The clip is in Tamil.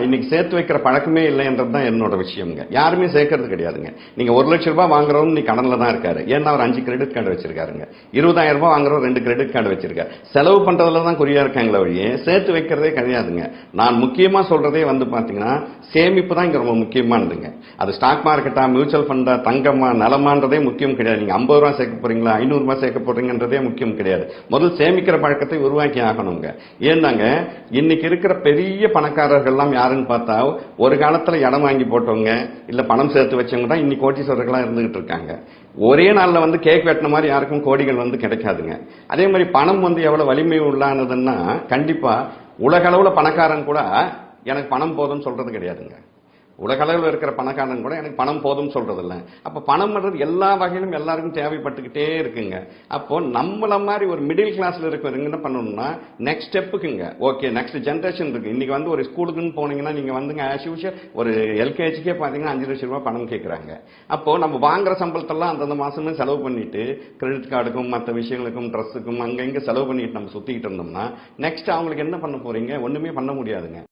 இன்னைக்கு சேர்த்து வைக்கிற பழக்கமே இல்லைன்றதுதான் என்னோட விஷயம்ங்க. யாருமே சேர்க்கறது கிடையாதுங்க. நீங்க 1 லட்சம் ரூபாய் வாங்குறவங்க நீ கடன்ல தான் இருக்காரு. ஏன்னா அவர் 5 கிரெடிட் கார்டு வச்சிருக்காருங்க. 20,000 ரூபாய் வாங்குறவர் 2 கிரெடிட் கார்டு வச்சிருக்காரு. செலவு பண்றதுல தான் குறியா இருக்காங்களே வழியே சேர்த்து வைக்கிறதே கிடையாதுங்க. நான் முக்கியமா சொல்றதே பாத்தீங்கன்னா சேமிப்பு தான் இங்க ரொம்ப முக்கியமானதுங்க. அது ஸ்டாக் மார்க்கெட்டா, மியூச்சுவல் ஃபண்டா, தங்கமா, நலமான்றதே முக்கியம் கிடையாது. நீங்க 50 ரூபாய் சேர்க்க போறீங்களா, 500 ரூபாய் சேர்க்க போறீங்கன்றதே முக்கியம் கிடையாது. முதல் சேமிக்கிற பழக்கத்தை உருவாக்கி ஆகணுங்க. ஏன்னாங்க இன்னைக்கு இருக்கிற பெரிய பணக்காரர்கள் யாருன்னு பார்த்தா ஒரு காலத்துல இடம் வாங்கி போட்டவங்க இல்ல பணம் சேர்த்து வச்சவங்க தான் இன்னைக்கு கோடீஸ்வரர்களா இருந்துகிட்டு இருக்காங்க. ஒரே நாள்ல கேக் வெட்டின மாதிரி யாருக்கும் கோடிகள் கிடைக்காதுங்க. அதே மாதிரி பணம் எவ்வளவு வலிமை உள்ளானதுன்னா கண்டிப்பா உலக அளவுல பணக்காரன் கூட எனக்கு பணம் போதும்னு சொல்றது கிடையாதுங்க. உலக அளவில் இருக்கிற பணக்காரன் கூட எனக்கு பணம் போதும் சொல்றது இல்லை. அப்ப பணம் எல்லா வகையிலும் எல்லாருக்கும் தேவைப்பட்டுக்கிட்டே இருக்குங்க. அப்போ நம்மள மாதிரி ஒரு மிடில் கிளாஸ்ல இருக்கிறவங்க என்ன பண்ணணும்னா நெக்ஸ்ட் ஸ்டெப்புக்குங்க. ஓகே, நெக்ஸ்ட் ஜென்ரேஷன் இருக்கு. இன்னைக்கு ஒரு ஸ்கூலுக்குன்னு போனீங்கன்னா நீங்க ஆஸ் யூஷுவல் ஒரு எல்கேஜிக்கே பாத்தீங்கன்னா 5 லட்சம் ரூபாய் பணம் கேட்கறாங்க. அப்போ நம்ம வாங்குற சம்பளத்தெல்லாம் அந்தந்த மாசமே செலவு பண்ணிட்டு கிரெடிட் கார்டுக்கும் மற்ற விஷயங்களுக்கும் ட்ரெஸ்ஸுக்கும் அங்க இங்க செலவு பண்ணிட்டு நம்ம சுத்திக்கிட்டு இருந்தோம்னா நெக்ஸ்ட் அவங்களுக்கு என்ன பண்ண போறீங்க? ஒண்ணுமே பண்ண முடியாதுங்க.